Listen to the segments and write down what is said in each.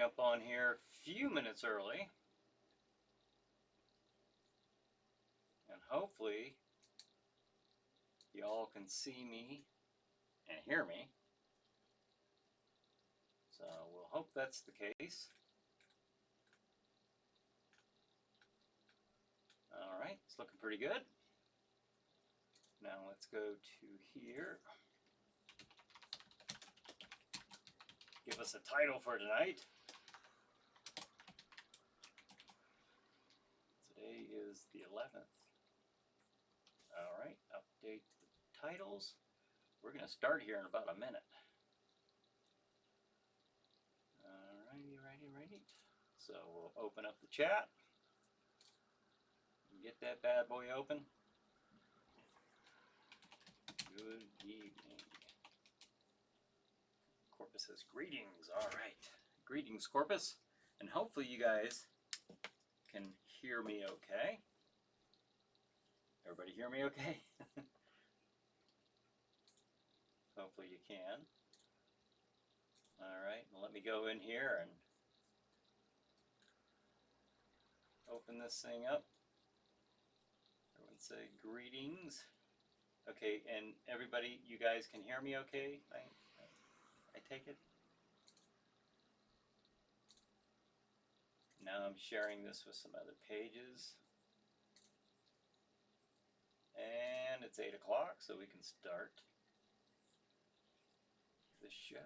jump on here a few minutes early. And hopefully y'all can see me and hear me. So we'll hope that's the case. All right, it's looking pretty good. Now let's go to here. Give us a title for tonight. Today is the 11th. All right, update the titles. We're going to start here in about a minute. Righty. So we'll open up the chat. Get that bad boy open. Good evening. Corpus says greetings. All right. Greetings, Corpus. And hopefully you guys can hear me okay. Everybody hear me okay? Hopefully you can. All right. Well, let me go in here and open this thing up. Everyone say greetings. Okay, and everybody, you guys can hear me okay? I take it? Now I'm sharing this with some other pages. And it's 8 o'clock, so we can start the show.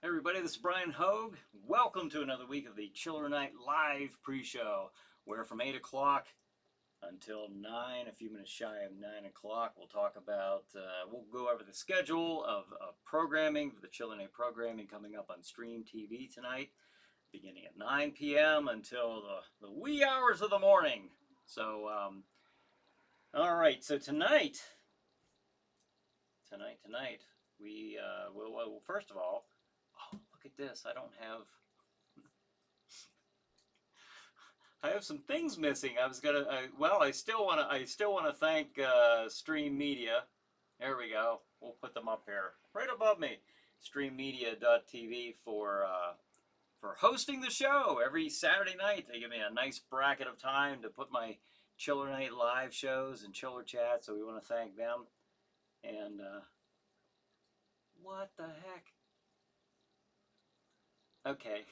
Hey everybody, this is Bryan Hogue. Welcome to another week of the Chiller Night Live pre-show, where from 8 o'clock until 9, a few minutes shy of 9 o'clock, we'll talk about, we'll go over the schedule of programming, the Chiller Night programming coming up on Stream TV tonight, beginning at 9 p.m. until the wee hours of the morning. So, all right, so tonight, we will, first of all, oh, look at this. I don't have, I have some things missing. I was gonna, well, I still want to thank Stream Media. There we go. We'll put them up here, right above me. StreamMedia.tv for hosting the show every Saturday night. They give me a nice bracket of time to put my Chiller Night Live shows and Chiller Chat. So we want to thank them. And what the heck? Okay.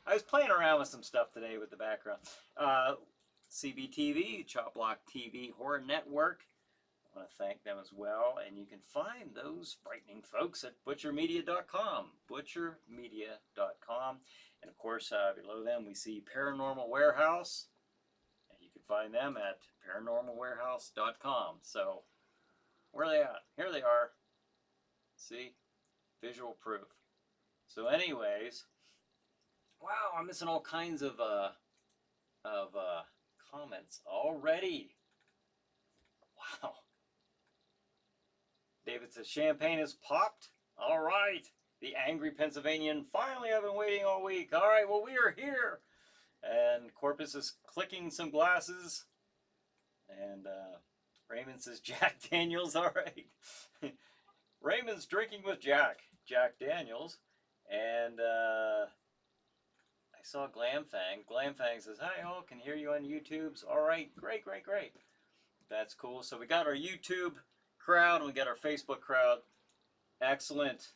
I was playing around with some stuff today with the background. CBTV, Chop Block TV Horror Network. I want to thank them as well. And you can find those frightening folks at butchermedia.com. Butchermedia.com. And of course, below them we see Paranormal Warehouse. And you can find them at paranormalwarehouse.com. So, where are they at? Here they are. See? Visual proof. So anyways, wow, I'm missing all kinds of comments already. Wow. David says, champagne is popped. All right. The angry Pennsylvanian, finally I've been waiting all week. All right, well, we are here. And Corpus is clicking some glasses. And Raymond says, Jack Daniels, all right. Raymond's drinking with Jack Daniels. And I saw Glamfang. Glamfang says, hi all, can hear you on YouTube's. All right, great. That's cool. So we got our YouTube crowd and we got our Facebook crowd. Excellent.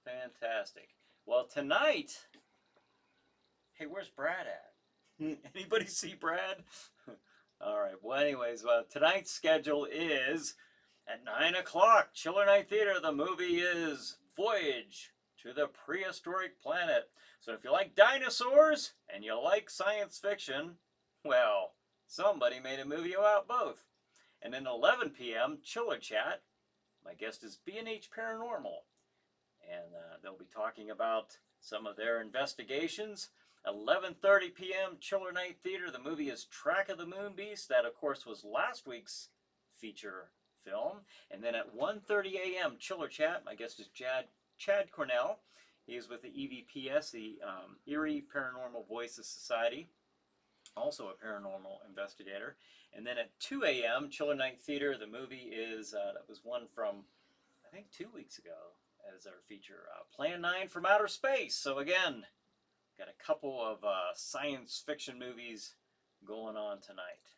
Fantastic. Well, tonight, hey, where's Brad at? Anybody see Brad? All right, well, anyways, tonight's schedule is at 9 o'clock, Chiller Night Theater. The movie is Voyage to the Prehistoric Planet. So if you like dinosaurs and you like science fiction, well, somebody made a movie about both. And then 11 p.m., Chiller Chat. My guest is B&H Paranormal. And they'll be talking about some of their investigations 11:30 p.m. Chiller Night Theater. The movie is Track of the Moon Beast. That, of course, was last week's feature film. And then at 1:30 a.m. Chiller Chat. My guest is Chad Cornell. He is with the EVPS, the Erie Paranormal Voices Society, also a paranormal investigator. And then at 2 a.m. Chiller Night Theater. The movie is, that was one from, I think, 2 weeks ago as our feature, Plan 9 from Outer Space. So again, got a couple of science fiction movies going on tonight.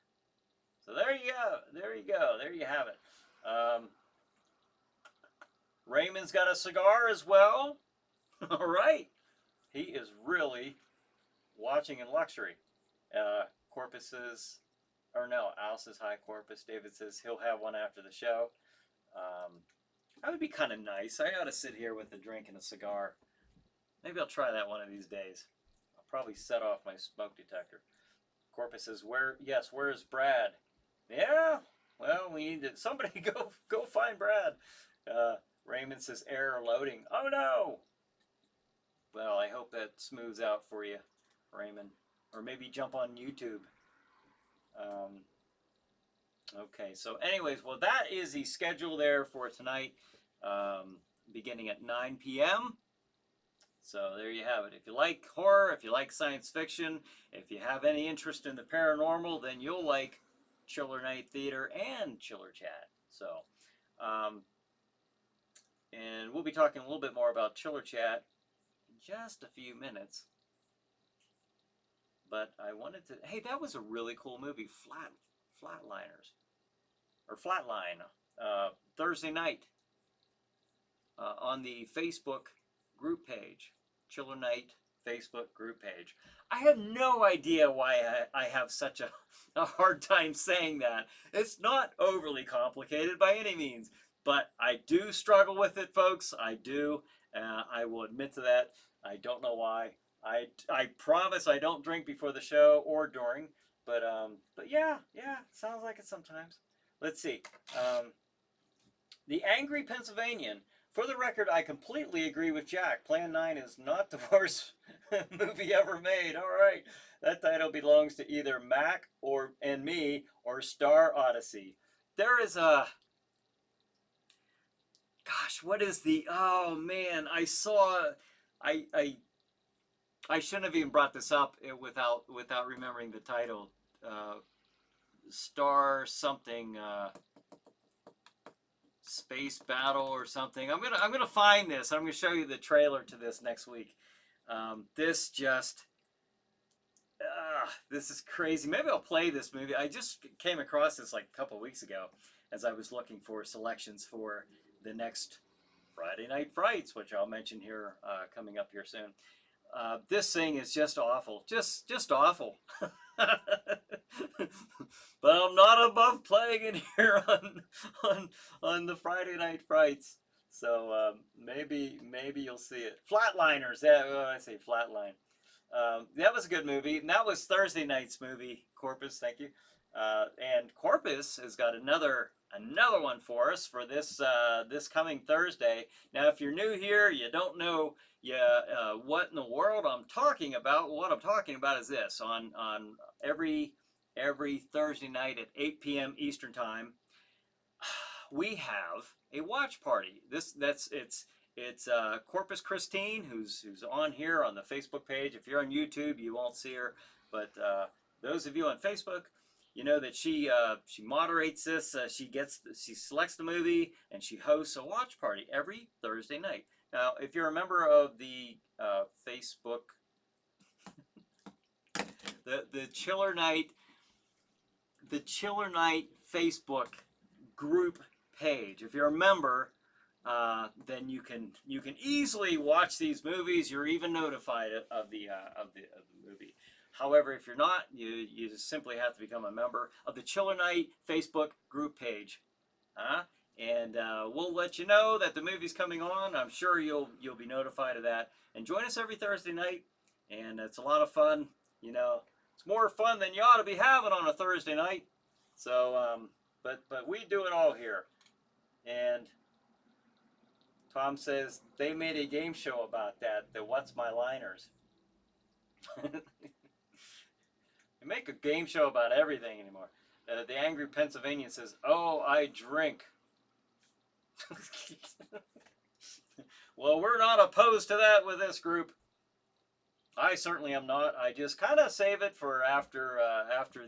So there you go. There you go. There you have it. Raymond's got a cigar as well. All right. He is really watching in luxury. Corpus says, or no, Al says hi, Corpus. David says he'll have one after the show. That would be kind of nice. I ought to sit here with a drink and a cigar. Maybe I'll try that one of these days. I'll probably set off my smoke detector. Corpus says, where's Brad? Yeah, well, we need to, somebody go find Brad. Raymond says, error loading. Oh no! Well, I hope that smooths out for you, Raymond. Or maybe jump on YouTube. Okay, so anyways, well, that is the schedule there for tonight, beginning at 9 p.m. So there you have it. If you like horror, if you like science fiction, if you have any interest in the paranormal, then you'll like Chiller Night Theater and Chiller Chat. So, and we'll be talking a little bit more about Chiller Chat in just a few minutes. But I wanted to, hey, that was a really cool movie, Flatliners, or Flatline, Thursday night on the Facebook group page, Chiller Night Facebook group page. I have no idea why I have such a hard time saying that. It's not overly complicated by any means, but I do struggle with it, folks. I do. I will admit to that. I don't know why. I promise I don't drink before the show or during, but yeah, sounds like it sometimes. Let's see. The Angry Pennsylvanian. For the record, I completely agree with Jack. Plan 9 is not the worst movie ever made. All right. That title belongs to either Mac and me or Star Odyssey. There is a... Gosh, what is the... Oh, man. I saw... I shouldn't have even brought this up without remembering the title. Star something... Space Battle or something. I'm gonna find this. I'm gonna show you the trailer to this next week. This is crazy. Maybe I'll play this movie. I just came across this like a couple weeks ago as I was looking for selections for the next Friday Night Frights, which I'll mention here coming up here soon. This thing is just awful. Just awful. But I'm not above playing it here on the Friday Night Frights. So maybe you'll see it. Flatliners. Yeah, I say Flatline. That was a good movie, and that was Thursday night's movie. Corpus, thank you. And Corpus has got another one for us for this this coming Thursday. Now, if you're new here, you don't know what in the world I'm talking about. What I'm talking about is this: on every Thursday night at 8 p.m. Eastern Time, we have a watch party. It's Corpus Christine, who's on here on the Facebook page. If you're on YouTube, you won't see her, but those of you on Facebook, you know that she moderates this. She selects the movie and she hosts a watch party every Thursday night. Now, if you're a member of the Facebook, the Chiller Night Facebook group page, if you're a member, then you can easily watch these movies. You're even notified of the movie. However, if you're not, you just simply have to become a member of the Chiller Night Facebook group page, and we'll let you know that the movie's coming on. I'm sure you'll be notified of that. And join us every Thursday night, and it's a lot of fun. You know, it's more fun than you ought to be having on a Thursday night. So, but we do it all here. And Tom says they made a game show about that. The What's My Liners. They make a game show about everything anymore. The Angry Pennsylvanian says, "Oh, I drink." Well, we're not opposed to that with this group. I certainly am not. I just kind of save it for after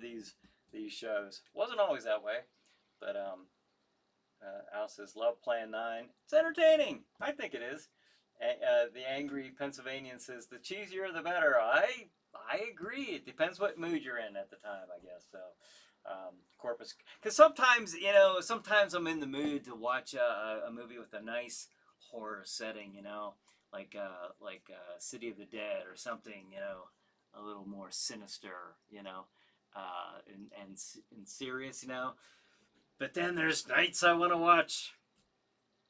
these shows. Wasn't always that way, but Al says, "Love Plan 9. It's entertaining. I think it is." The Angry Pennsylvanian says, "The cheesier the better." I agree. It depends what mood you're in at the time, I guess. So, Corpus, because sometimes sometimes I'm in the mood to watch a movie with a nice horror setting, like City of the Dead or something, a little more sinister, and serious, But then there's nights I want to watch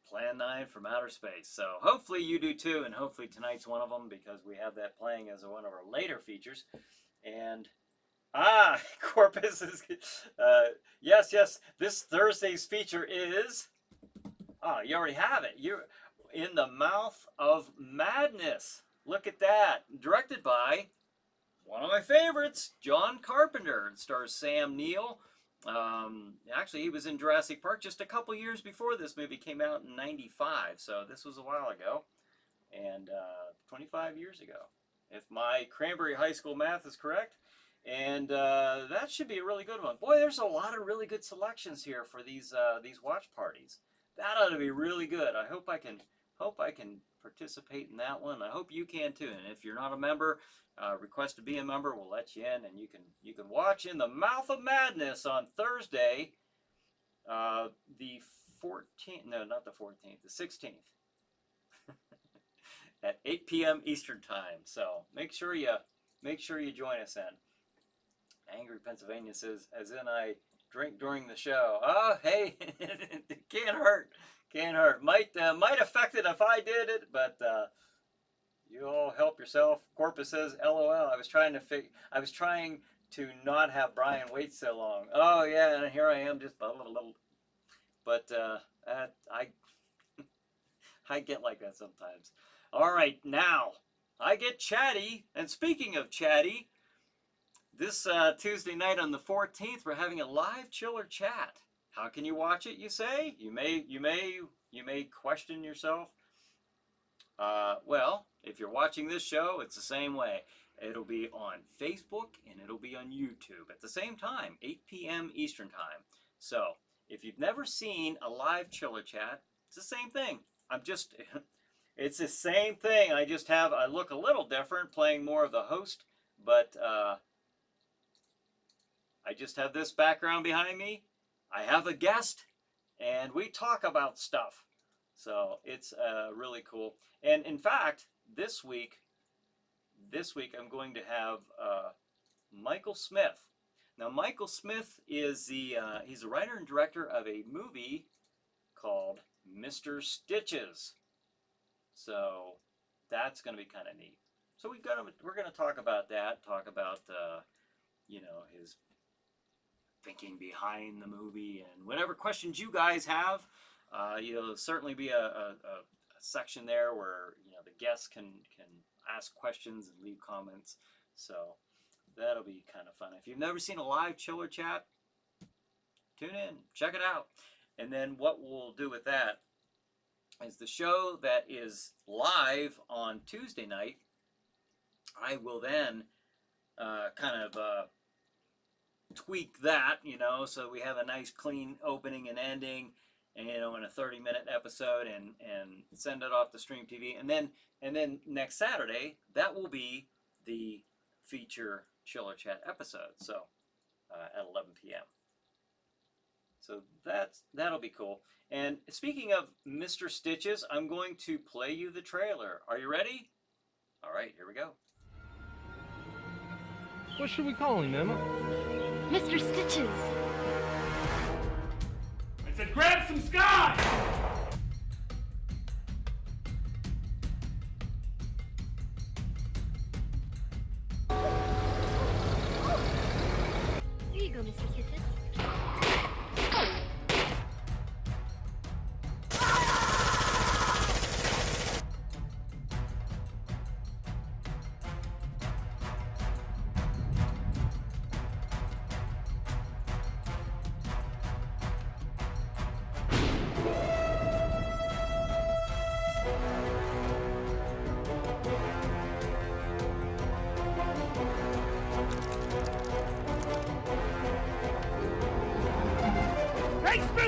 Plan 9 from Outer Space. So hopefully you do too, and hopefully tonight's one of them, because we have that playing as one of our later features. And Corpus is yes. This Thursday's feature is you already have it. You're In the Mouth of Madness. Look at that. Directed by one of my favorites, John Carpenter. It stars Sam Neill. Actually, he was in Jurassic Park just a couple years before this movie came out in '95, so this was a while ago, and 25 years ago, if my Cranberry High School math is correct. And that should be a really good one. Boy, there's a lot of really good selections here for these watch parties. That ought to be really good. I hope I can participate in that one. I hope you can too. And if you're not a member, request to be a member. We'll let you in, and you can watch In the Mouth of Madness on Thursday, the 14th. No, not the 14th. The 16th at 8 p.m. Eastern Time. So make sure you join us then. Angry Pennsylvania says, "As in I drink during the show." Oh, hey, it can't hurt. Can't hurt. Might affect it if I did it, but you all help yourself. Corpus says, "LOL. I was trying to not have Brian wait so long." Oh yeah, and here I am, just a little. But I get like that sometimes. All right, now I get chatty. And speaking of chatty, this Tuesday night on the 14th, we're having a live chiller chat. How can you watch it, you say? You may question yourself. Well, if you're watching this show, it's the same way. It'll be on Facebook and it'll be on YouTube at the same time, 8 p.m. Eastern Time. So, if you've never seen a live chiller chat, it's the same thing. It's the same thing. I look a little different, playing more of the host, but I just have this background behind me. I have a guest, and we talk about stuff. So it's really cool. And in fact, this week I'm going to have Michael Smith. Now, Michael Smith is he's the writer and director of a movie called Mr. Stitches. So that's going to be kind of neat. So we're going to talk about that. Talk about his thinking behind the movie, and whatever questions you guys have. Certainly be a section there where the guests can ask questions and leave comments. So that'll be kind of fun. If you've never seen a live chiller chat, tune in, check it out. And then what we'll do with that is the show that is live on Tuesday night, I will then tweak that, so we have a nice clean opening and ending, and in a 30-minute episode, and send it off to Stream TV, and then next Saturday that will be the feature chiller chat episode. So at 11 p.m. So that'll be cool. And speaking of Mr. Stitches, I'm going to play you the trailer. Are you ready? All right, here we go. What should we call him, Emma? Mr. Stitches. I said grab some sky! Here you go, Mr. Stitches.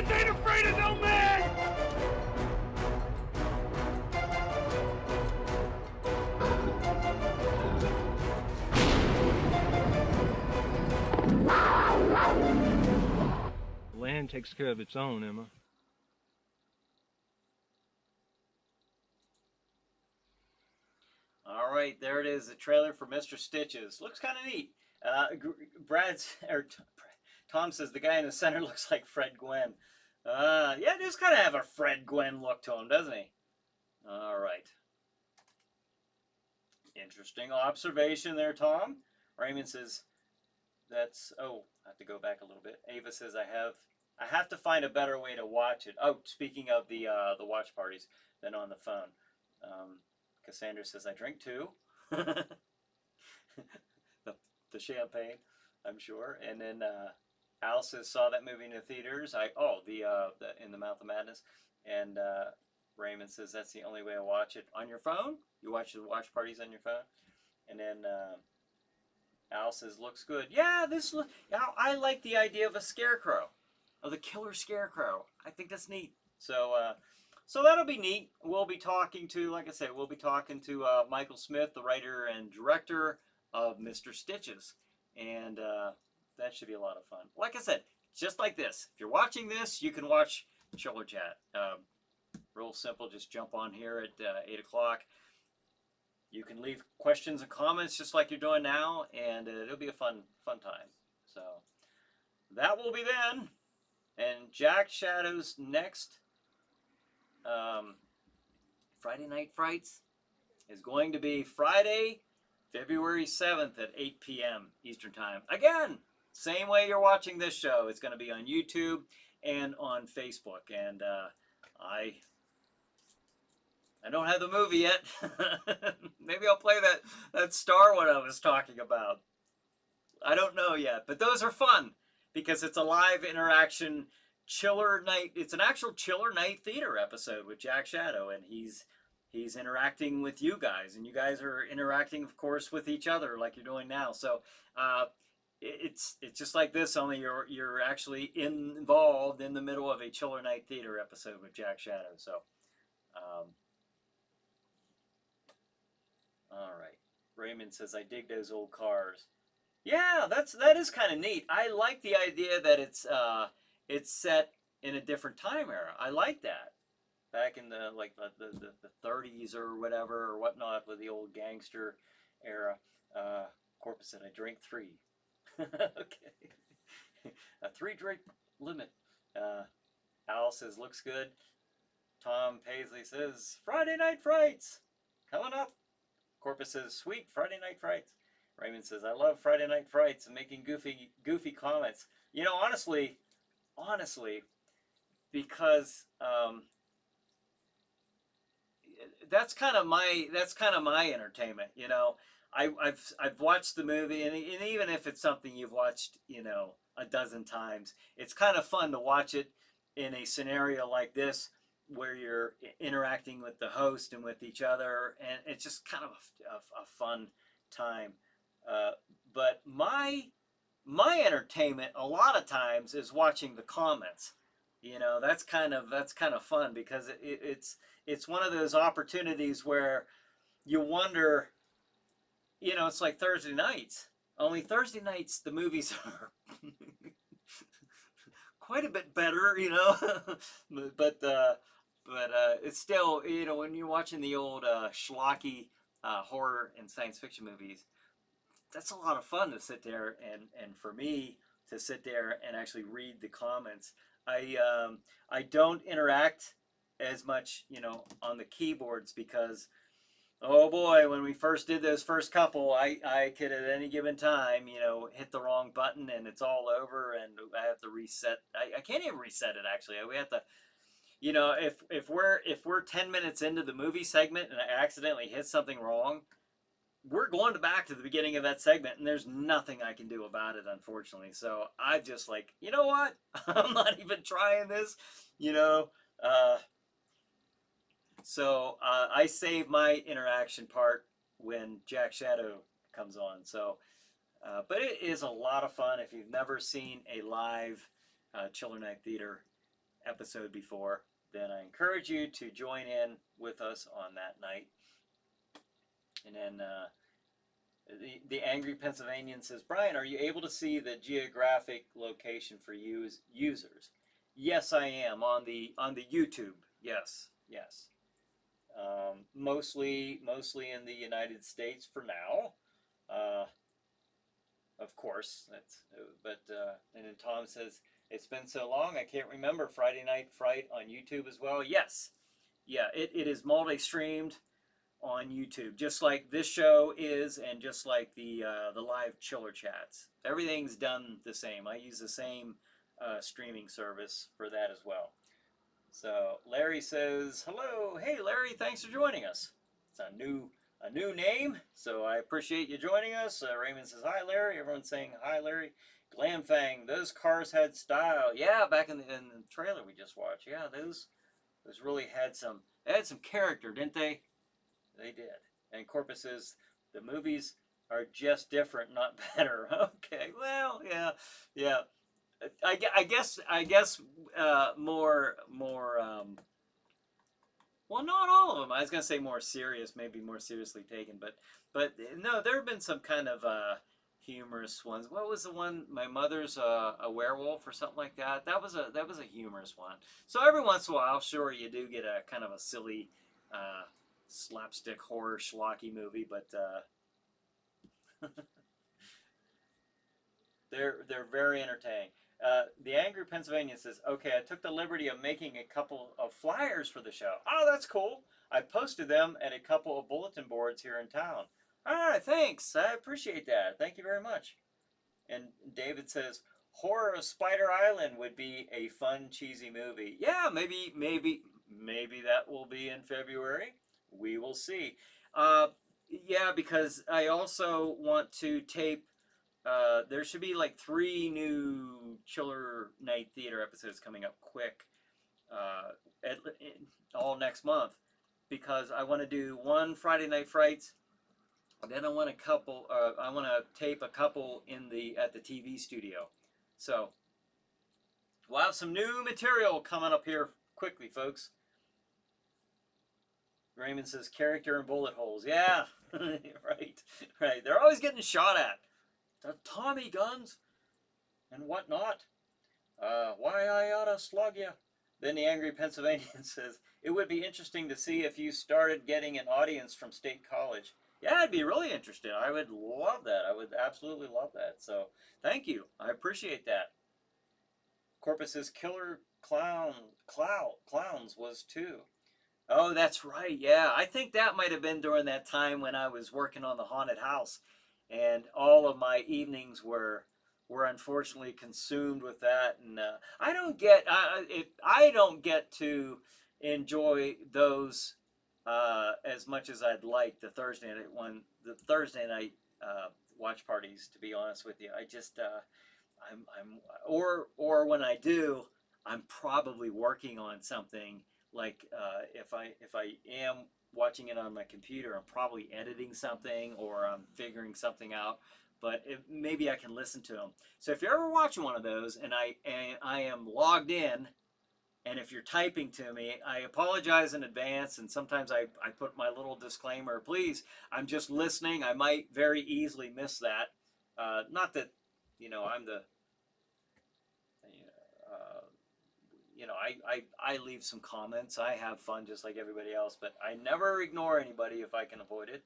This ain't afraid of no man! Land takes care of its own, Emma. All right, there it is, the trailer for Mr. Stitches. Looks kind of neat. Tom says the guy in the center looks like Fred Gwynn. Yeah, does kind of have a Fred Gwynn look to him, doesn't he? All right. Interesting observation there, Tom. Raymond says that's. Oh, I have to go back a little bit. Ava says I have to find a better way to watch it. Oh, speaking of the watch parties, than on the phone. Cassandra says I drink too. the champagne, I'm sure. And then Al says saw that movie in the theaters. The In the Mouth of Madness. And Raymond says that's the only way I watch it on your phone. You watch the watch parties on your phone. And then Al says looks good. Yeah, I like the idea of a scarecrow, of the killer scarecrow. I think that's neat. So that'll be neat. We'll be talking to, like I said, Michael Smith, the writer and director of Mr. Stitches. And that should be a lot of fun. Like I said, just like this. If you're watching this, you can watch Chiller Chat. Real simple. Just jump on here at 8 o'clock. You can leave questions and comments just like you're doing now, and it'll be a fun time. So that will be then. And Jack Shadow's next Friday Night Frights is going to be Friday, February 7th at 8 p.m. Eastern Time. Again, same way you're watching this show. It's going to be on YouTube and on Facebook. And I don't have the movie yet. Maybe I'll play that Star one I was talking about. I don't know yet. But those are fun because it's a live interaction Chiller Night. It's an actual Chiller Night Theater episode with Jack Shadow, and he's interacting with you guys, and you guys are interacting, of course, with each other like you're doing now. So it's just like this, only you're actually involved in the middle of a Chiller Night Theater episode with Jack Shadow. So all right. Raymond says I dig those old cars. Yeah, that is kind of neat. I like the idea that it's set in a different time era. I like that. Back in the 30s or whatever or whatnot, with the old gangster era. Corpus said I drink 3. Okay. A 3-drink limit. Al says looks good. Tom Paisley says Friday Night Frights coming up. Corpus says sweet Friday Night Frights. Raymond says I love Friday Night Frights and making goofy comments. You know, honestly, because that's kind of my entertainment. You know, I've watched the movie, and even if it's something you've watched, you know, a dozen times, it's kind of fun to watch it in a scenario like this where you're interacting with the host and with each other, and it's just kind of a fun time. But my entertainment a lot of times is watching the comments. You know, that's kind of fun because it's one of those opportunities where you wonder, you know, it's like Thursday nights. Only Thursday nights the movies are quite a bit better, you know. but it's still, you know, when you're watching the old schlocky horror and science fiction movies, that's a lot of fun to sit there and for me to sit there and actually read the comments. I don't interact as much, you know, on the keyboards because, oh boy, when we first did those first couple, I could at any given time, you know, hit the wrong button and it's all over, and I have to reset. I can't even reset it actually. We have to, you know, if we're 10 minutes into the movie segment and I accidentally hit something wrong, we're going back to the beginning of that segment, and there's nothing I can do about it, unfortunately. So I just like, you know what? I'm not even trying this, you know. So I save my interaction part when Jack Shadow comes on. So, but it is a lot of fun if you've never seen a live Chiller Night Theater episode before, then I encourage you to join in with us on that night. And then the Angry Pennsylvanian says, Brian, are you able to see the geographic location for users? Yes, I am on the YouTube. Yes. Mostly in the United States for now. Of course, and then Tom says, it's been so long, I can't remember. Friday Night Fright on YouTube as well. Yes, yeah, it is multi-streamed on YouTube, just like this show is, and just like the live chiller chats. Everything's done the same. I use the same streaming service for that as well. So Larry says, hello. Hey Larry, thanks for joining us. It's a new name, so I appreciate you joining us. Raymond says, hi Larry. Everyone's saying hi Larry. Glamfang, those cars had style. Yeah, back in the trailer we just watched. Yeah, those really had some character, didn't they? They did. And Corpus says, the movies are just different, not better. Okay, well, yeah. I guess more well, not all of them. I was gonna say more serious, maybe more seriously taken, but no, there have been some kind of humorous ones. What was the one? My Mother's a Werewolf or something like that. That was a humorous one. So every once in a while, sure, you do get a kind of a silly slapstick horror schlocky movie, but they're very entertaining. The Angry Pennsylvanian says, okay, I took the liberty of making a couple of flyers for the show. Oh, that's cool. I posted them at a couple of bulletin boards here in town. All right, thanks. I appreciate that. Thank you very much. And David says, Horror of Spider Island would be a fun, cheesy movie. Yeah, maybe that will be in February. We will see. Yeah, because I also want to tape. There should be like 3 new Chiller Night Theater episodes coming up quick, all next month, because I want to do one Friday Night Frights, then I want to tape a couple at the TV studio. So we'll have some new material coming up here quickly, folks. Raymond says character and bullet holes. Yeah, right. They're always getting shot at. The Tommy guns and whatnot. Why I oughta slug you. Then the Angry Pennsylvanian says, it would be interesting to see if you started getting an audience from State College. Yeah, I'd be really interested. I would love that. I would absolutely love that. So thank you. I appreciate that. Corpus says Killer Clowns was too. Oh, that's right. Yeah, I think that might have been during that time when I was working on the haunted house, and all of my evenings were unfortunately consumed with that. And I don't get to enjoy those as much as I'd like the Thursday night watch parties. To be honest with you, I just or when I do, I'm probably working on something. Like if I am watching it on my computer, I'm probably editing something or I'm figuring something out. But maybe I can listen to them. So if you're ever watching one of those and I am logged in, and if you're typing to me, I apologize in advance. And sometimes I put my little disclaimer, please, I'm just listening. I might very easily miss that. Not that, I'm the, I leave some comments. I have fun just like everybody else, but I never ignore anybody if I can avoid it.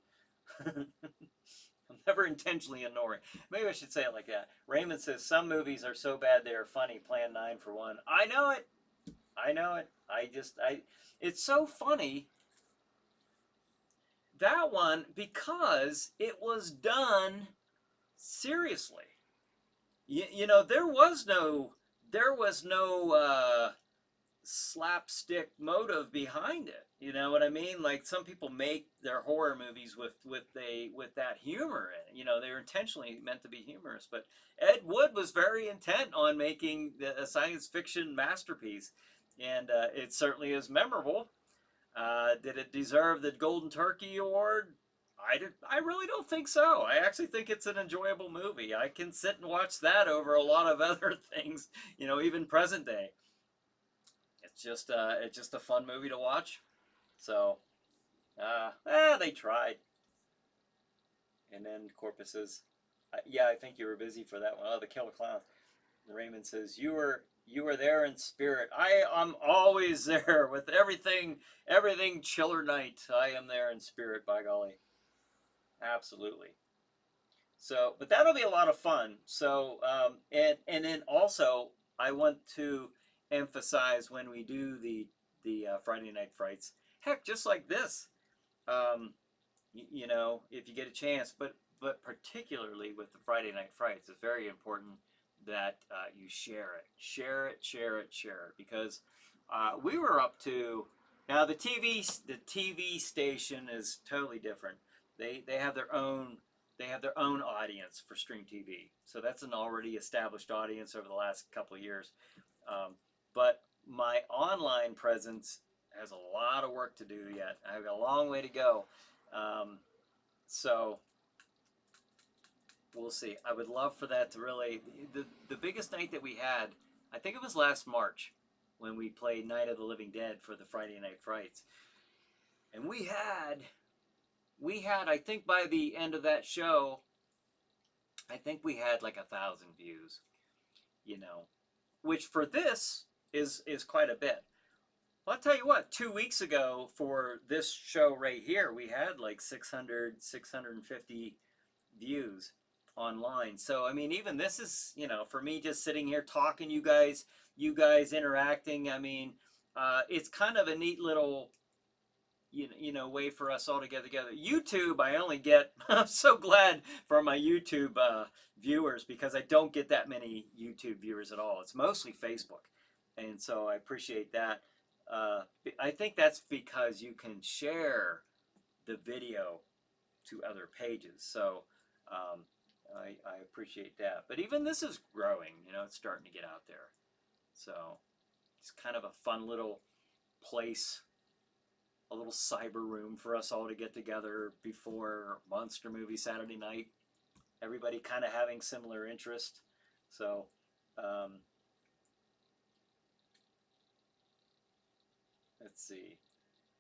I'm never intentionally ignoring. Maybe I should say it like that. Raymond says, some movies are so bad they are funny. Plan 9 for 1. I know it. It's so funny, that one, because it was done seriously. There was no slapstick motive behind it. You know what I mean? Like some people make their horror movies with that humor in it. They're intentionally meant to be humorous. But Ed Wood was very intent on making a science fiction masterpiece, and it certainly is memorable. Did it deserve the Golden Turkey Award? I really don't think so. I actually think it's an enjoyable movie. I can sit and watch that over a lot of other things, even present day. it's just a fun movie to watch. So, they tried. And then Corpus says, "Yeah, I think you were busy for that one. Oh, the Killer Clowns." And Raymond says, "You were there in spirit. I'm always there with everything Chiller Night. I am there in spirit. By golly, absolutely." So, but that'll be a lot of fun. So, and then also I want to emphasize when we do the Friday Night Frights. Heck, just like this. Um, you know, if you get a chance, but particularly with the Friday Night Frights, it's very important that you share it, because we were up to now the TV station is totally different. They have their own audience for stream TV, so that's an already established audience over the last couple of years. But my online presence has a lot of work to do yet. I have a long way to go. So we'll see. I would love for that to really the biggest night that we had. I think it was last March when we played Night of the Living Dead for the Friday Night Frights, and we had I think by the end of that show, I think we had like 1,000 views. You know, which for this is quite a bit. Well, I'll tell you what, 2 weeks ago for this show right here, we had like 650 views online. So, I mean, even this is, you know, for me just sitting here talking, you guys interacting, I mean, it's kind of a neat little, you know, way for us all to get together. YouTube, I only get, I'm so glad for my YouTube viewers, because I don't get that many YouTube viewers at all. It's mostly Facebook. And so I appreciate that. I think that's because you can share the video to other pages. So I appreciate that. But even this is growing, you know, it's starting to get out there. So it's kind of a fun little place, a little cyber room for us all to get together before monster movie Saturday night. Everybody kind of having similar interest. So let's see.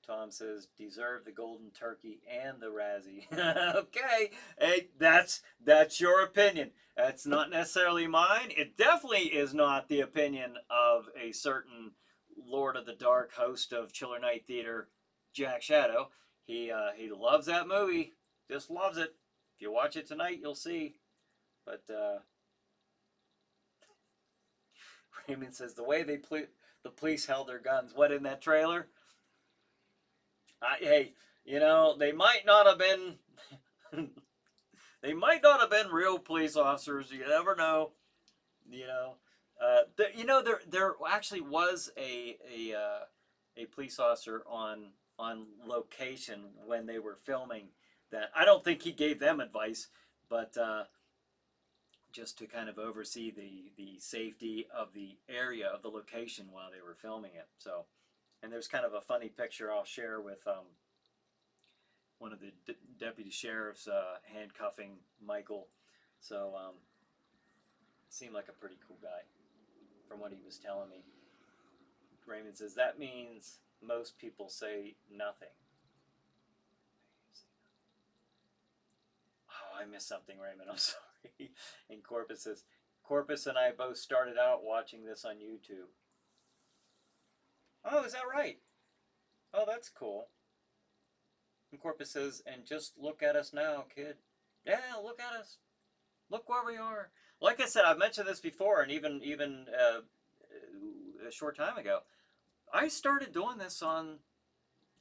Tom says, deserve the golden turkey and the Razzie. Okay, hey, that's your opinion. That's not necessarily mine. It definitely is not the opinion of a certain Lord of the Dark host of Chiller Night Theater, Jack Shadow. He loves that movie, just loves it. If you watch it tonight, you'll see. But Raymond says, the way the police held their guns. What, in that trailer? Hey, you know, they might not have been real police officers. You never know. You know, there actually was a police officer on location when they were filming that. I don't think he gave them advice, but just to kind of oversee the safety of the area of the location while they were filming it. So. And there's kind of a funny picture I'll share with one of the deputy sheriffs handcuffing Michael. So seemed like a pretty cool guy from what he was telling me. Raymond says, that means most people say nothing. Oh, I missed something, Raymond. I'm sorry. And Corpus says, Corpus and I both started out watching this on YouTube. Oh, is that right? Oh, that's cool. And Corpus says, and just look at us now, kid. Yeah, look at us. Look where we are. Like I said, I've mentioned this before, and even a short time ago. I started doing this on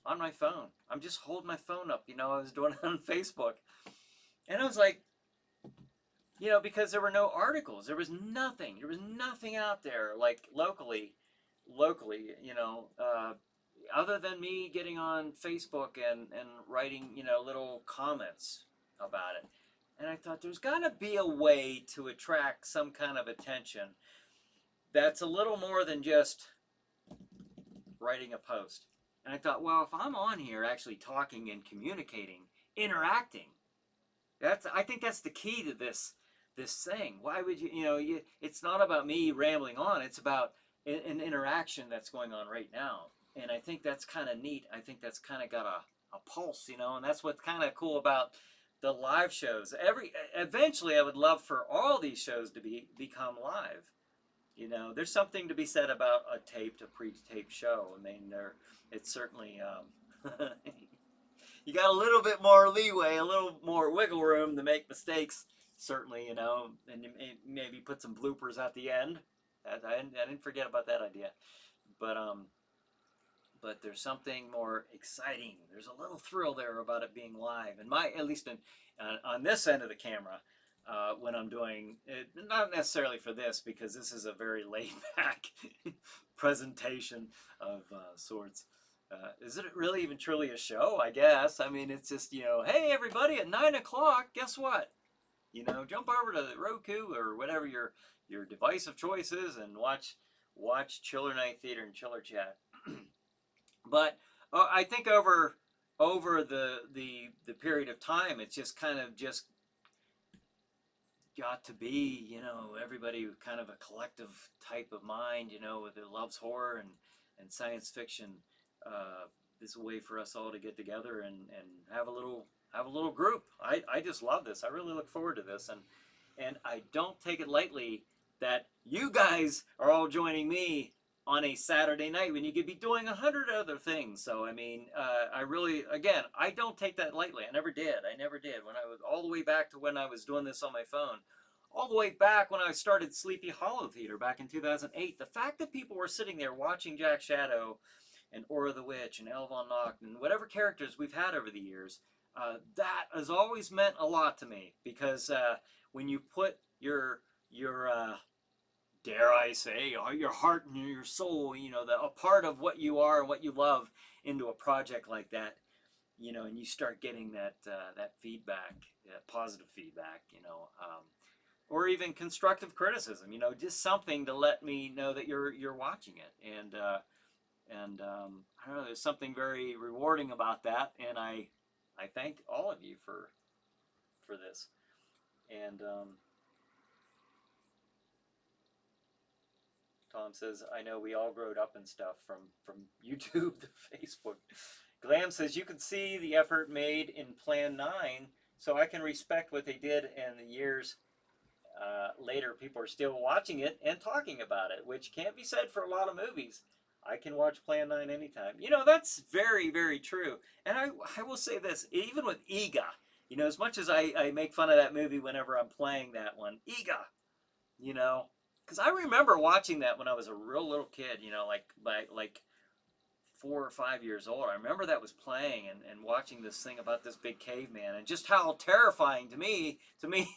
my phone. I'm just holding my phone up. You know, I was doing it on Facebook. And I was like, you know, because there were no articles. There was nothing. There was nothing out there, like locally, you know, other than me getting on Facebook and writing, you know, little comments about it. And I thought there's got to be a way to attract some kind of attention that's a little more than just writing a post. And I thought, well, if I'm on here actually talking and communicating, interacting, I think that's the key to this thing. Why would you know, it's not about me rambling on. It's about an interaction that's going on right now. And I think that's kind of neat. I think that's kind of got a pulse, you know, and that's what's kind of cool about the live shows. Eventually I would love for all these shows to become live. You know, there's something to be said about a pre-taped show. I mean, it's certainly you got a little bit more leeway, a little more wiggle room to make mistakes. Certainly, you know, and you maybe put some bloopers at the end. I didn't forget about that idea, but there's something more exciting. There's a little thrill there about it being live, and at least on this end of the camera. When I'm doing it, not necessarily for this, because this is a very laid back presentation of sorts. Is it really even truly a show? I guess. I mean, it's just, you know, hey everybody, at 9 o'clock, guess what? You know, jump over to the Roku or whatever your device of choice is and watch Chiller Night Theater and Chiller Chat. But I think over the period of time, it's just kind of just got to be, you know, everybody kind of a collective type of mind, you know, that loves horror and science fiction. Is a way for us all to get together and have a little group. I just love this. I really look forward to this, and I don't take it lightly that you guys are all joining me on a Saturday night when you could be doing 100 other things. So I mean, I really, again, I don't take that lightly. I never did. When I was all the way back to when I was doing this on my phone, all the way back when I started Sleepy Hollow Theater back in 2008. The fact that people were sitting there watching Jack Shadow and Aura the Witch and Elle Von Nocht and whatever characters we've had over the years, that has always meant a lot to me, because when you put your dare I say, your heart and your soul, you know, a part of what you are and what you love into a project like that, you know, and you start getting that feedback, positive feedback, you know, or even constructive criticism, you know, just something to let me know that you're watching it, and I don't know, there's something very rewarding about that, and I thank all of you for this, and Tom says, I know we all growed up and stuff from YouTube to Facebook. Glam says, you can see the effort made in Plan 9, so I can respect what they did, and the years later people are still watching it and talking about it, which can't be said for a lot of movies. I can watch Plan 9 anytime. You know, that's very, very true. And I will say this, even with Ega, you know, as much as I make fun of that movie whenever I'm playing that one, Ega, you know, because I remember watching that when I was a real little kid, you know, like 4 or 5 years old. I remember that was playing and watching this thing about this big caveman, and just how terrifying to me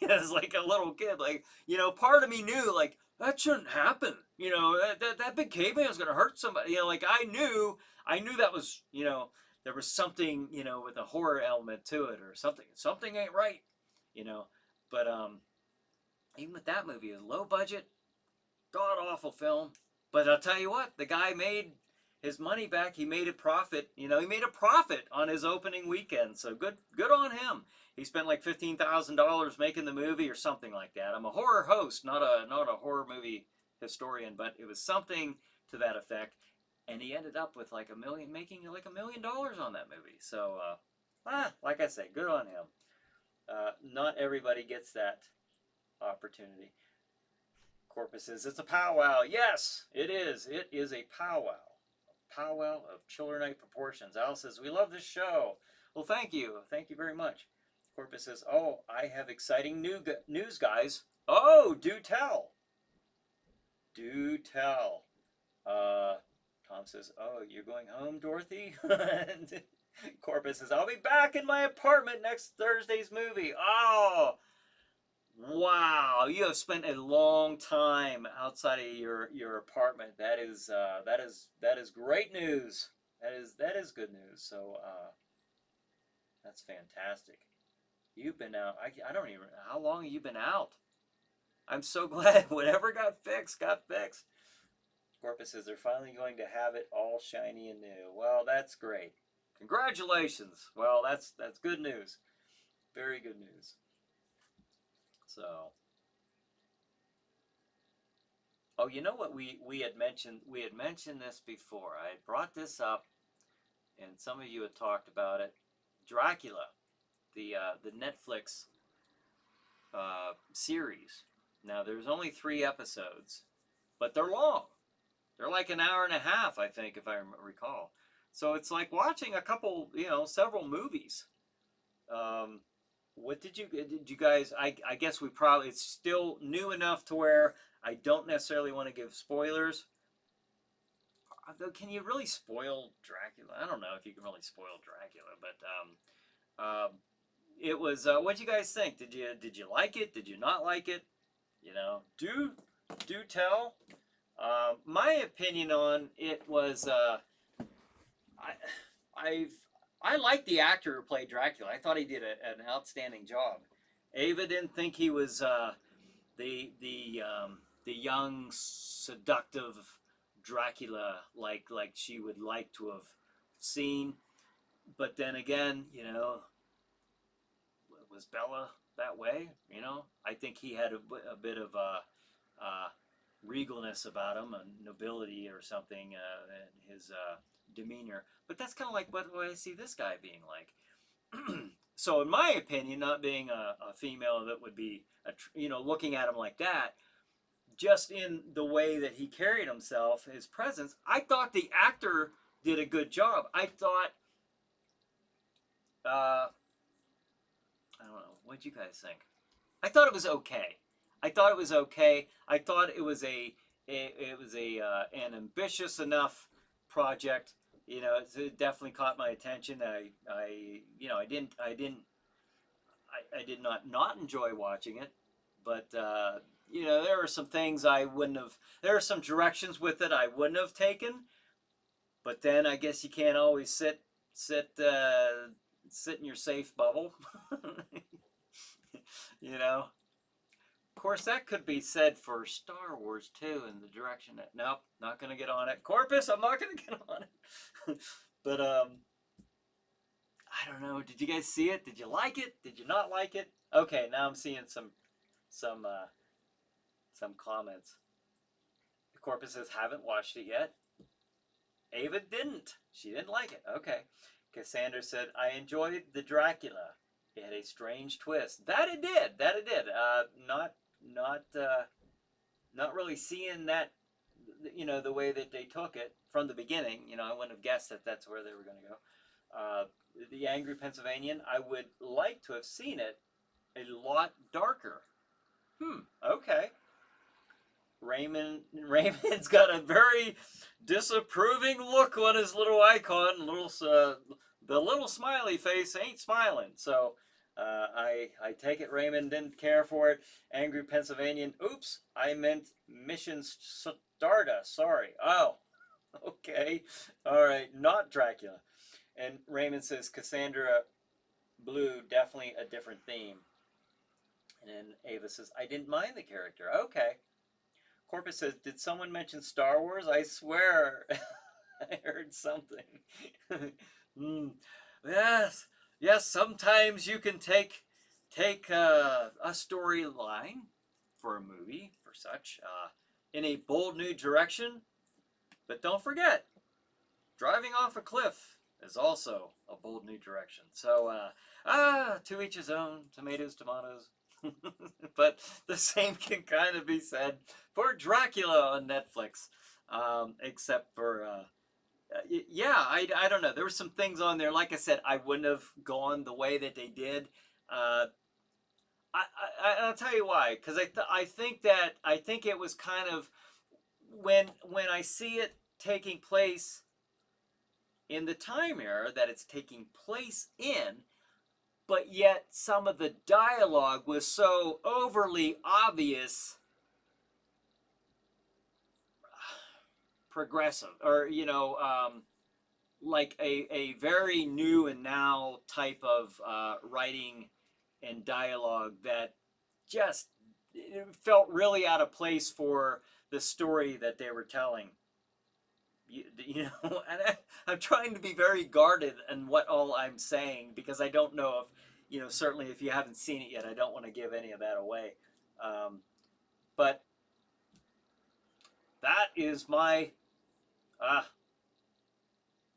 as like a little kid, like, you know, part of me knew, like, that shouldn't happen, you know, that big caveman is going to hurt somebody, you know, like I knew that was, you know, there was something, you know, with a horror element to it, or something ain't right, you know. But even with that movie, a low budget, god awful film, but I'll tell you what, the guy made his money back. He made a profit. You know, he made a profit on his opening weekend. So good on him. He spent like $15,000 making the movie or something like that. I'm a horror host, not a horror movie historian, but it was something to that effect. And he ended up with like making like $1 million on that movie. So, like I say, good on him. Not everybody gets that opportunity. Corpus says, it's a powwow. Yes, it is. It is a powwow. Powwow of Chiller Night proportions. Al says, we love this show. Well, thank you. Thank you very much. Corpus says, oh, I have exciting news, guys. Oh, do tell. Do tell. Tom says, oh, you're going home, Dorothy? Corpus says, I'll be back in my apartment next Thursday's movie. Oh, wow, you have spent a long time outside of your apartment. That is great news. That is good news. So that's fantastic. You've been out. I don't even know how long have you been out. I'm so glad whatever got fixed got fixed. Corpus says they're finally going to have it all shiny and new. Well, that's great. Congratulations. Well, that's good news. Very good news. So, Oh, you know what we had mentioned? We had mentioned this before. I had brought this up, and some of you had talked about it. Dracula, the Netflix series. Now, there's only 3 episodes, but they're long. They're like an hour and a half, I think, if I recall. So it's like watching a couple, several movies. Um, what did you guys? I guess we probably it's still new enough to where I don't necessarily want to give spoilers. Although, can you really spoil Dracula? I don't know if you can really spoil Dracula, but it was. What you guys think? Did you like it? Did you not like it? Do tell. My opinion on it was I I've I liked the actor who played Dracula. I thought he did an outstanding job. Ava didn't think he was the young seductive Dracula like she would like to have seen. But then again, was Bella that way? I think he had a bit of regalness about him, a nobility or something in his demeanor. But that's kind of like what I see this guy being like. So, in my opinion, not being a female that would be, looking at him like that, just in the way that he carried himself, his presence, I thought the actor did a good job. I thought, I don't know, what'd you guys think? I thought it was okay. I thought it was okay. I thought it was an ambitious enough project. It definitely caught my attention. I did not enjoy watching it, but there are some things I wouldn't have. There are some directions with it I wouldn't have taken, but then I guess you can't always sit in your safe bubble. Of course, that could be said for Star Wars too, in the direction that. Nope, not gonna get on it. Corpus, I'm not gonna get on it. But I don't know. Did you guys see it? Did you like it? Did you not like it? Okay, now I'm seeing some comments. Corpus says haven't watched it yet. Ava didn't. She didn't like it. Okay. Cassandra said I enjoyed the Dracula. It had a strange twist. That it did. Not really seeing that, the way that they took it from the beginning. I wouldn't have guessed that that's where they were going to go. The Angry Pennsylvanian, I would like to have seen it a lot darker. Okay. Raymond's got a very disapproving look on his little icon. The little smiley face ain't smiling. So I take it Raymond didn't care for it. Angry Pennsylvanian. Oops, I meant Mission Stardust. Sorry. Oh, okay. All right, not Dracula. And Raymond says Cassandra Blue, definitely a different theme. And then Ava says, I didn't mind the character. Okay. Corpus says, did someone mention Star Wars? I swear I heard something. Yes, sometimes you can take a storyline for a movie, for such, in a bold new direction. But don't forget, driving off a cliff is also a bold new direction. So, to each his own, tomatoes. But the same can kind of be said for Dracula on Netflix, except for, I don't know. There were some things on there, like I said, I wouldn't have gone the way that they did. I'll tell you why, because I think it was kind of, when I see it taking place in the time era that it's taking place in, but yet some of the dialogue was so overly obvious, progressive, or like a very new and now type of writing and dialogue that just felt really out of place for the story that they were telling. And I'm trying to be very guarded in what all I'm saying, because I don't know if, certainly if you haven't seen it yet, I don't want to give any of that away. But That is my,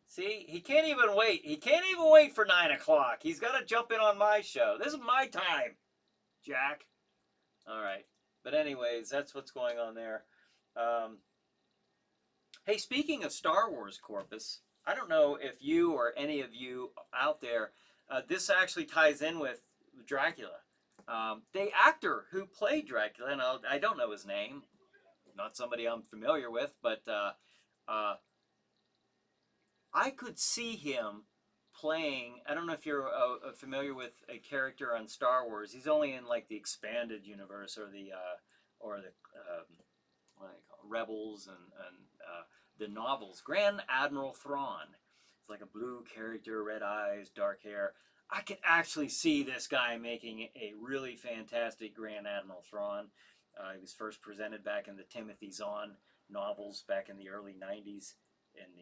see, he can't even wait. He can't even wait for 9 o'clock. He's got to jump in on my show. This is my time, Jack. All right. But anyways, that's what's going on there. Hey, speaking of Star Wars, Corpus, I don't know if you or any of you out there, this actually ties in with Dracula. The actor who played Dracula, and I don't know his name, not somebody I'm familiar with, but I could see him playing. I don't know if you're familiar with a character on Star Wars. He's only in like the expanded universe or the what do they call it? Rebels and the novels. Grand Admiral Thrawn. It's like a blue character, red eyes, dark hair. I could actually see this guy making a really fantastic Grand Admiral Thrawn. He was first presented back in the Timothy Zahn novels back in the early '90s in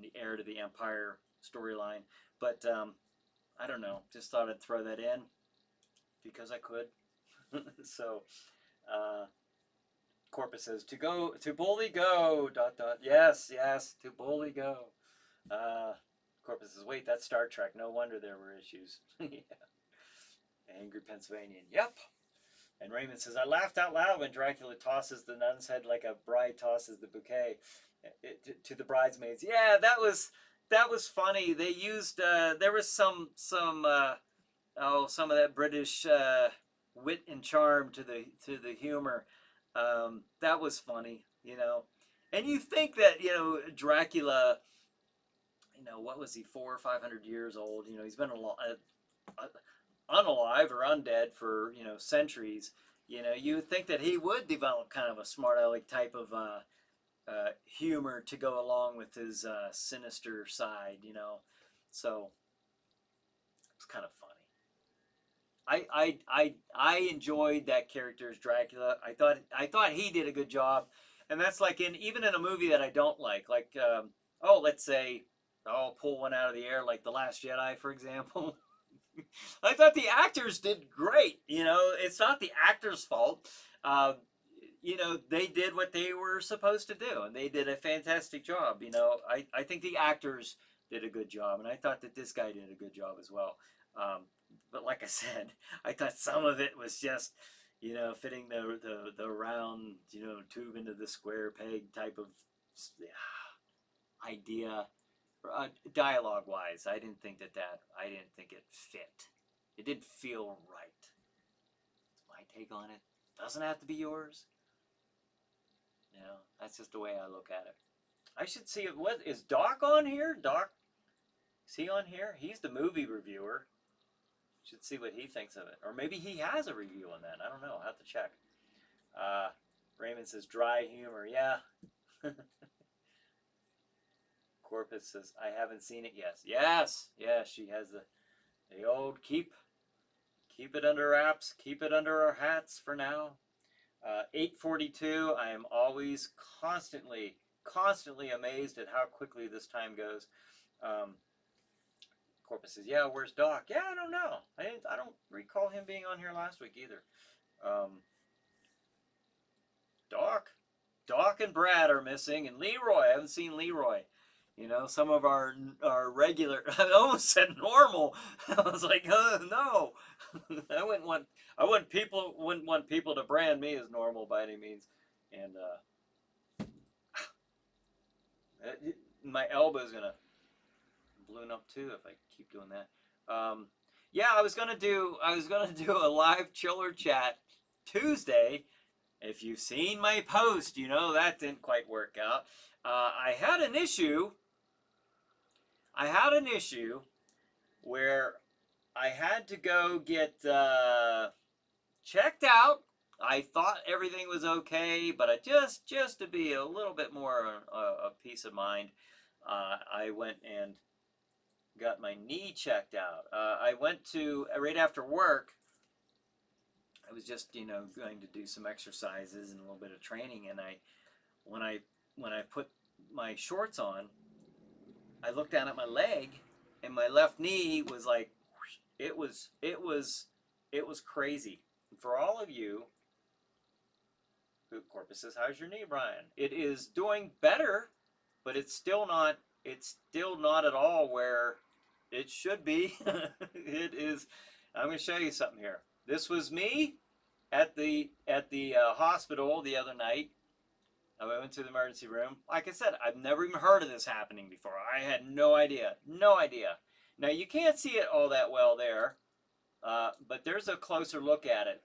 the Heir to the Empire storyline. But I don't know. Just thought I'd throw that in because I could. So Corpus says to boldly go. ... Yes, to boldly go. Corpus says, wait, that's Star Trek. No wonder there were issues. Yeah. Angry Pennsylvanian. Yep. And Raymond says, I laughed out loud when Dracula tosses the nun's head like a bride tosses the bouquet to the bridesmaids. Yeah, that was funny. They used there was some of that British wit and charm to the humor. That was funny, And you think that Dracula, what was he, 400 or 500 years old? He's been unalive or undead for centuries. You would think that he would develop kind of a smart aleck type of humor to go along with his sinister side. So it's kind of funny. I enjoyed that character as Dracula. I thought he did a good job, and that's like even in a movie that I don't like let's say I'll pull one out of the air like The Last Jedi, for example. I thought the actors did great. It's not the actors' fault. They did what they were supposed to do, and they did a fantastic job. I think the actors did a good job, and I thought that this guy did a good job as well. But like I said, I thought some of it was just, fitting the round, tube into the square peg type of idea. Dialogue-wise, I didn't think it fit. It didn't feel right. It's my take on it. Doesn't have to be yours. That's just the way I look at it. I should see it. What is Doc on here? Doc, is he on here? He's the movie reviewer. Should see what he thinks of it. Or maybe he has a review on that. I don't know. I'll have to check. Raymond says dry humor. Yeah. Corpus says, I haven't seen it yet. Yes, she has the old keep it under wraps, keep it under our hats for now. 8:42, I am always constantly amazed at how quickly this time goes. Corpus says, yeah, where's Doc? Yeah, I don't know. I don't recall him being on here last week either. Doc and Brad are missing, and Leroy, I haven't seen Leroy. Some of our regular, I almost said normal. I was like, no. I wouldn't want people to brand me as normal by any means. And my elbow's gonna balloon up too if I keep doing that. Yeah, I was gonna do a live chiller chat Tuesday. If you've seen my post, that didn't quite work out. I had an issue where I had to go get checked out. I thought everything was okay, but I just to be a little bit more of peace of mind, I went and got my knee checked out. I went to right after work. I was just going to do some exercises and a little bit of training, and when I put my shorts on, I looked down at my leg, and my left knee was like, it was crazy. For all of you Corpus says, "How's your knee, Brian?" It is doing better, but it's still not. It's still not at all where it should be. It is. I'm going to show you something here. This was me at the hospital the other night. I went to the emergency room. Like I said, I've never even heard of this happening before. I had no idea. No idea. Now, you can't see it all that well there, but there's a closer look at it.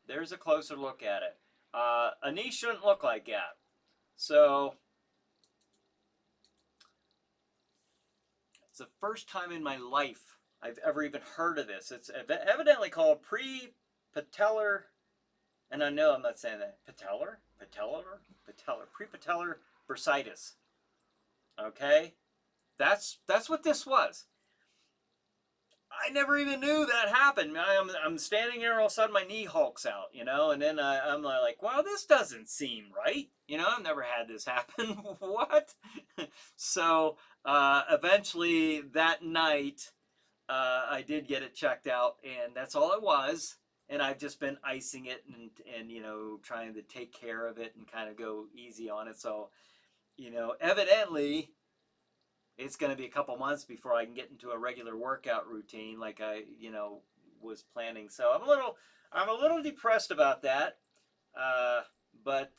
There's a closer look at it. A knee shouldn't look like that. So, it's the first time in my life I've ever even heard of this. It's evidently called pre-patellar, and I know I'm not saying that. Patellar? Pre-patellar bursitis. Okay? That's what this was. I never even knew that happened. I'm standing there, all of a sudden my knee hulks out, and then I'm like, well, this doesn't seem right. I've never had this happen. What? So eventually that night, I did get it checked out, and that's all it was. And I've just been icing it and trying to take care of it and kind of go easy on it. So, evidently it's going to be a couple months before I can get into a regular workout routine like I, was planning. So I'm a little depressed about that. But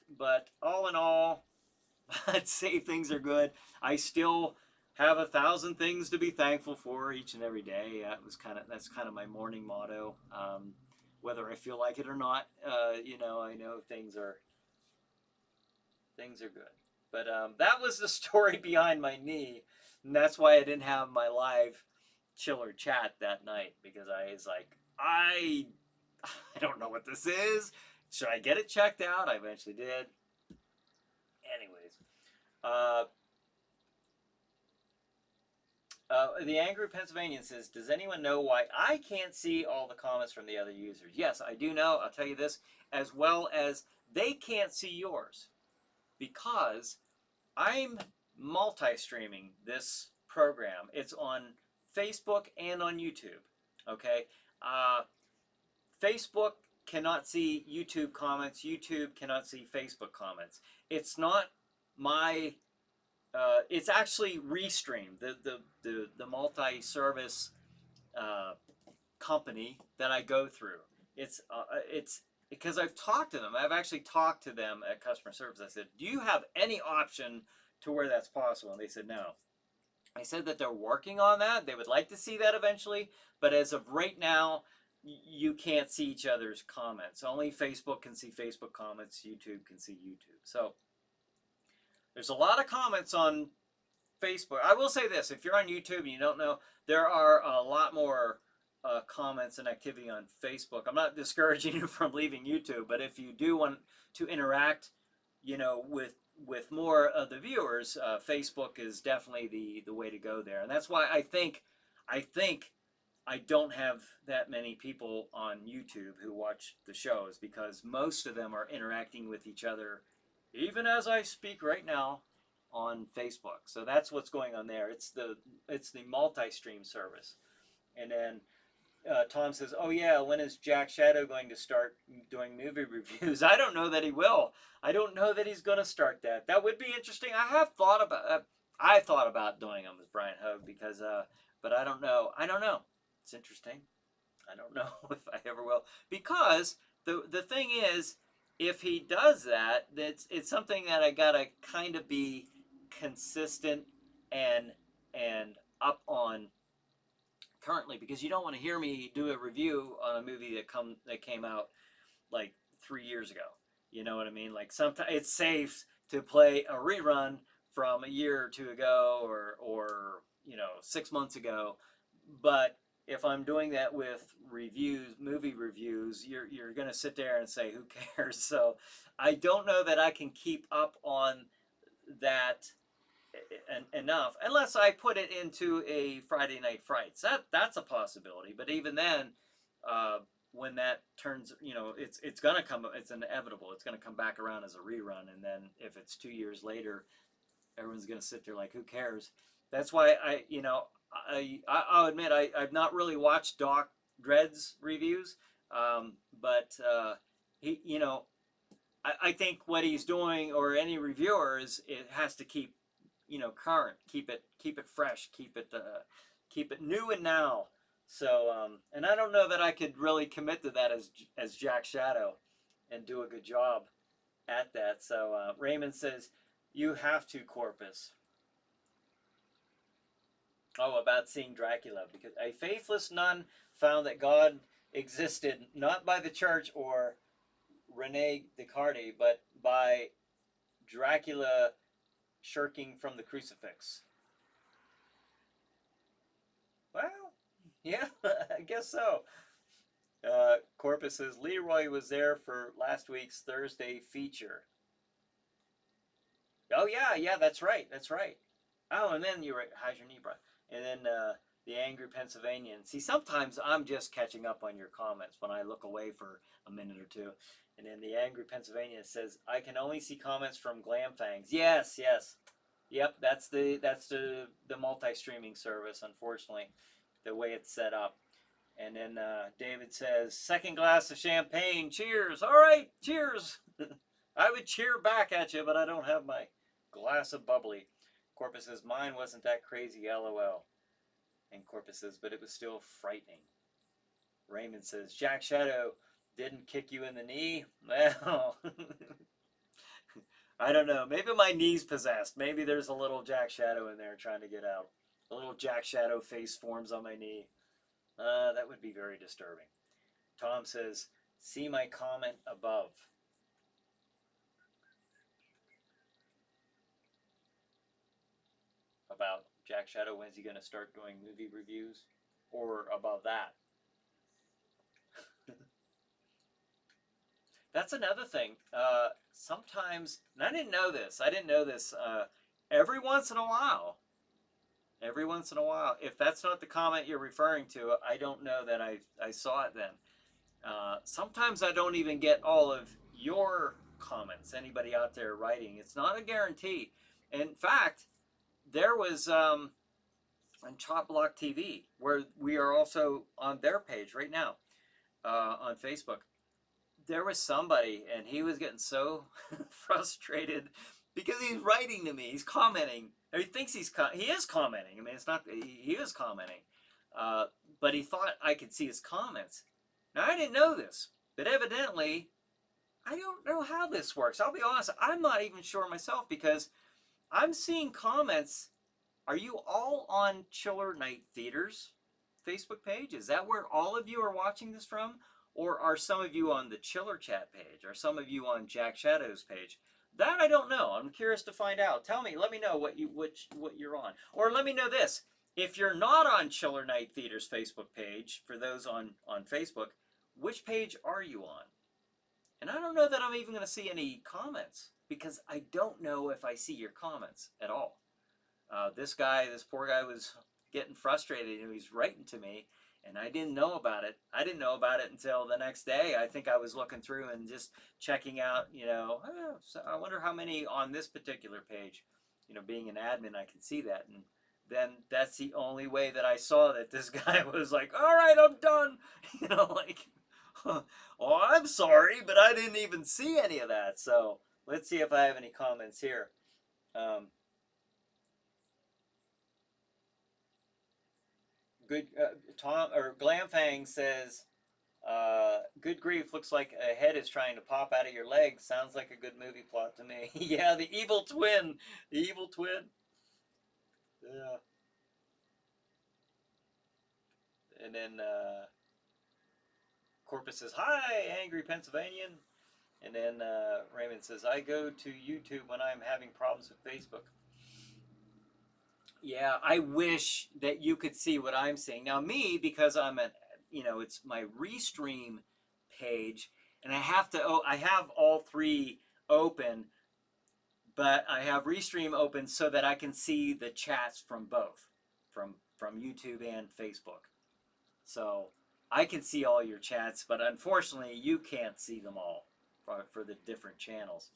all in all, I'd say things are good. I still have 1,000 things to be thankful for each and every day. That's kind of my morning motto. Whether I feel like it or not, I know things are good. But that was the story behind my knee. And that's why I didn't have my live chiller chat that night, because I was like, I don't know what this is. Should I get it checked out? I eventually did. Anyways, the Angry Pennsylvanian says, does anyone know why I can't see all the comments from the other users? Yes, I do know. I'll tell you this, as well as they can't see yours, because I'm multi-streaming this program. It's on Facebook and on YouTube. Okay, Facebook cannot see YouTube comments. YouTube cannot see Facebook comments. It's not my. It's actually Restream, the multi-service company that I go through. It's because I've talked to them. I've actually talked to them at customer service. I said, do you have any option to where that's possible? And they said no. I said that they're working on that. They would like to see that eventually, but as of right now, you can't see each other's comments. Only Facebook can see Facebook comments. YouTube can see YouTube. So there's a lot of comments on Facebook. I will say this, if you're on YouTube and you don't know, there are a lot more comments and activity on Facebook. I'm not discouraging you from leaving YouTube, but if you do want to interact, with more of the viewers, Facebook is definitely the way to go there. And that's why I think I don't have that many people on YouTube who watch the shows, because most of them are interacting with each other, even as I speak right now, on Facebook. So that's what's going on there. It's the multi-stream service. And then Tom says, oh yeah, when is Jack Shadow going to start doing movie reviews? I don't know that he will. I don't know that he's going to start that. That would be interesting. I thought about doing them with Bryan Hogue, because but I don't know. It's interesting. I don't know if I ever will, because the thing is, if he does that, it's something that I gotta kind of be consistent and up on currently, because you don't want to hear me do a review on a movie that came out like 3 years ago. You know what I mean? Like, sometimes it's safe to play a rerun from a year or two ago, or 6 months ago, but if I'm doing that with movie reviews, you're going to sit there and say, who cares? So I don't know that I can keep up on that enough, unless I put it into a Friday Night Frights. That's a possibility. But even then, when that turns, it's going to come, it's inevitable. It's going to come back around as a rerun. And then if it's 2 years later, everyone's going to sit there like, who cares? That's why I'll admit I've not really watched Doc Dredd's reviews, but he, I think what he's doing, or any reviewer, is it has to keep, current, keep it fresh, keep it new and now. So, and I don't know that I could really commit to that as Jack Shadow, and do a good job at that. So Raymond says, you have to, Corpus. Oh, about seeing Dracula, because a faithless nun found that God existed not by the church or Rene Descartes, but by Dracula shirking from the crucifix. Well, yeah, I guess so. Corpus says Leroy was there for last week's Thursday feature. Oh yeah, that's right. Oh, and then you're right. How's your knee, bro? And then the angry Pennsylvanian. See, sometimes I'm just catching up on your comments when I look away for a minute or two. And then the angry Pennsylvanian says, "I can only see comments from Glamfangs." Yes. Yep, that's the multi-streaming service. Unfortunately, the way it's set up. And then David says, "Second glass of champagne. Cheers." All right, cheers. I would cheer back at you, but I don't have my glass of bubbly. Corpus says, "Mine wasn't that crazy, lol." And Corpus says, "But it was still frightening." Raymond says, "Jack Shadow didn't kick you in the knee?" Well, I don't know. Maybe my knee's possessed. Maybe there's a little Jack Shadow in there trying to get out. A little Jack Shadow face forms on my knee. That would be very disturbing. Tom says, "See my comment above." About Jack Shadow. When's he going to start doing movie reviews? Or above that? That's another thing. Sometimes, and I didn't know this. Every once in a while, if that's not the comment you're referring to, I don't know that I saw it then. Sometimes I don't even get all of your comments. Anybody out there writing, it's not a guarantee. In fact, there was on Chop Block TV, where we are also on their page right now on Facebook. There was somebody, and he was getting so frustrated because he's writing to me. He's commenting. Or he thinks he is commenting. I mean, it's not. He is commenting, but he thought I could see his comments. Now I didn't know this, but evidently, I don't know how this works. I'll be honest. I'm not even sure myself, because I'm seeing comments. Are you all on Chiller Night Theater's Facebook page? Is that where all of you are watching this from? Or are some of you on the Chiller Chat page? Or some of you on Jack Shadow's page? That I don't know. I'm curious to find out. Tell me, let me know what you're on. Or let me know this. If you're not on Chiller Night Theater's Facebook page, for those on Facebook, which page are you on? And I don't know that I'm even going to see any comments, because I don't know if I see your comments at all. This poor guy was getting frustrated, and he was writing to me, and I didn't know about it. I didn't know about it until the next day. I think I was looking through and just checking out, so I wonder how many on this particular page. Being an admin, I can see that. And then that's the only way that I saw that this guy was like, "All right, I'm done." "Oh, I'm sorry, but I didn't even see any of that." So let's see if I have any comments here. Good Tom or Glamfang says, "Good grief, looks like a head is trying to pop out of your leg. Sounds like a good movie plot to me." Yeah, the evil twin. Yeah. And then Corpus says, "Hi, angry Pennsylvanian." And then Raymond says, "I go to YouTube when I'm having problems with Facebook." Yeah, I wish that you could see what I'm seeing. Now, me, because it's my Restream page, and I have all three open, but I have Restream open so that I can see the chats from both, from YouTube and Facebook. So I can see all your chats, but unfortunately, you can't see them all for the different channels.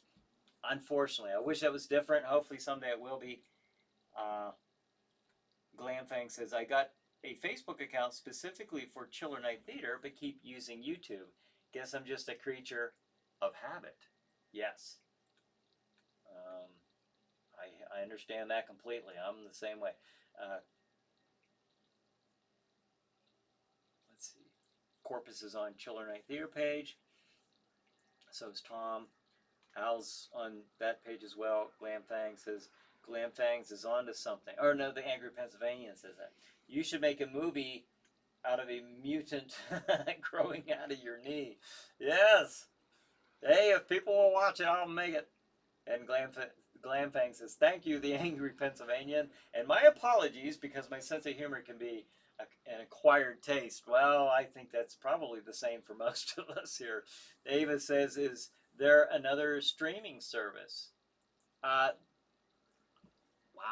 Unfortunately, I wish that was different. Hopefully, someday it will be. Glamfang says, "I got a Facebook account specifically for Chiller Night Theater, but keep using YouTube. Guess I'm just a creature of habit." Yes. I understand that completely. I'm the same way. Let's see. Corpus is on Chiller Night Theater page. So is Tom. Al's on that page as well. Glam Fangs says Glam Fangs is onto something. Or no, the Angry Pennsylvanian says that. You should make a movie out of a mutant growing out of your knee. Yes. Hey, if people will watch it, I'll make it. And Glamfang says, thank you, the Angry Pennsylvanian. And my apologies, because my sense of humor can be an acquired taste. Well, I think that's probably the same for most of us here. Ava says, is there another streaming service? Wow,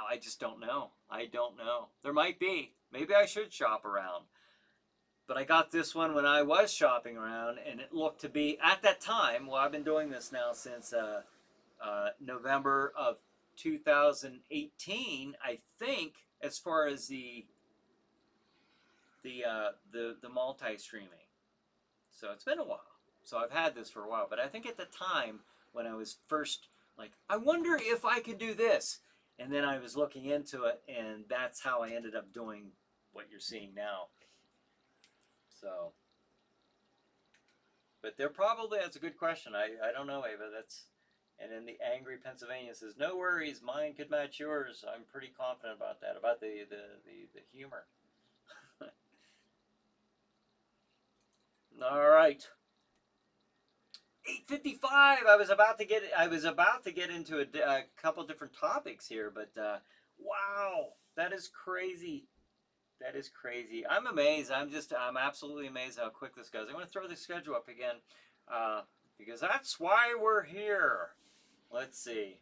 I just don't know. I don't know. There might be. Maybe I should shop around. But I got this one when I was shopping around, and it looked to be, at that time, well, I've been doing this now since November of 2018, I think, as far as the multi-streaming. So it's been a while. So I've had this for a while. But I think at the time when I was first like, I wonder if I could do this. And then I was looking into it, and that's how I ended up doing what you're seeing now. So, but they're probably, that's a good question. I don't know, Ava. That's, and then the Angry Pennsylvania says, no worries, mine could match yours. I'm pretty confident about that, about the humor. All right. 8:55. I was about to get into a couple different topics here, but wow, that is crazy. That is crazy. I'm amazed. I'm absolutely amazed how quick this goes. I'm going to throw the schedule up again because that's why we're here. Let's see.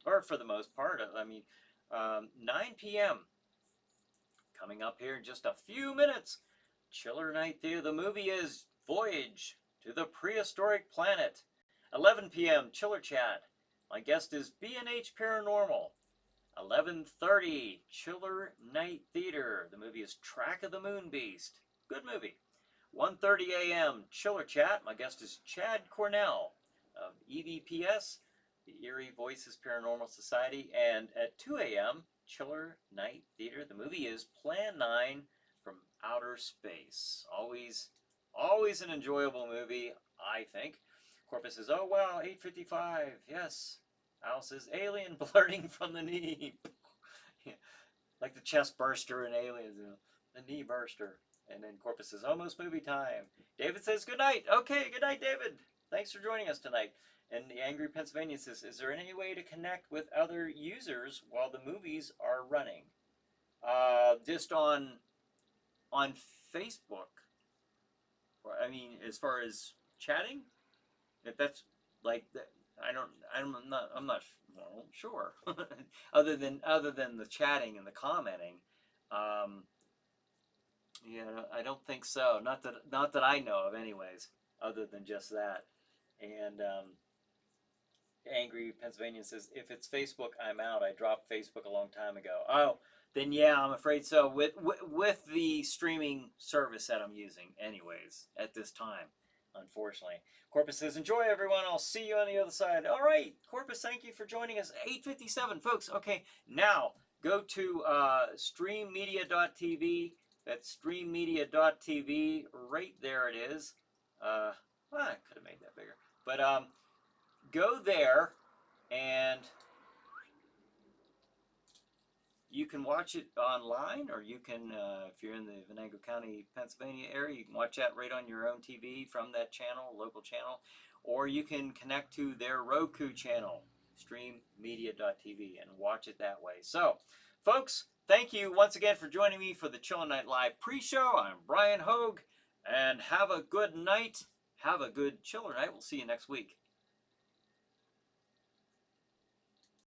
Or for the most part, I mean, 9 p.m. coming up here in just a few minutes. Chiller Night Theater. The movie is Voyage to the Prehistoric Planet. 11 p.m. Chiller Chat. My guest is B&H Paranormal. 11:30, Chiller Night Theater. The movie is Track of the Moon Beast. Good movie. 1:30 a.m., Chiller Chat. My guest is Chad Cornell of EVPS, the Eerie Voices Paranormal Society. And at 2 a.m., Chiller Night Theater. The movie is Plan 9 from Outer Space. Always an enjoyable movie, I think. Corpus says, oh, wow, 8:55. Yes. Al says, alien blurting from the knee. Like the chest burster in Aliens, you know, the knee burster. And then Corpus says, almost movie time. David says, good night. Okay, good night, David. Thanks for joining us tonight. And the Angry Pennsylvanian says, is there any way to connect with other users while the movies are running? Just on Facebook. I mean, as far as chatting, if that's like that. I'm not well, sure. other than the chatting and the commenting, yeah, I don't think so. Not that I know of, anyways. Other than just that, and Angry Pennsylvanian says, if it's Facebook, I'm out. I dropped Facebook a long time ago. Oh, then yeah, I'm afraid so. With the streaming service that I'm using, anyways, at this time. Unfortunately. Corpus says, enjoy, everyone. I'll see you on the other side. All right, Corpus, thank you for joining us. 8:57, folks. Okay, now go to streammedia.tv. That's streammedia.tv. Right there it is. I could have made that bigger. But go there, and you can watch it online, or you can, if you're in the Venango County, Pennsylvania area, you can watch that right on your own TV from that channel, local channel, or you can connect to their Roku channel, streammedia.tv, and watch it that way. So, folks, thank you once again for joining me for the Chiller Night Live pre-show. I'm Bryan Hogue, and have a good night. Have a good Chiller Night. We'll see you next week.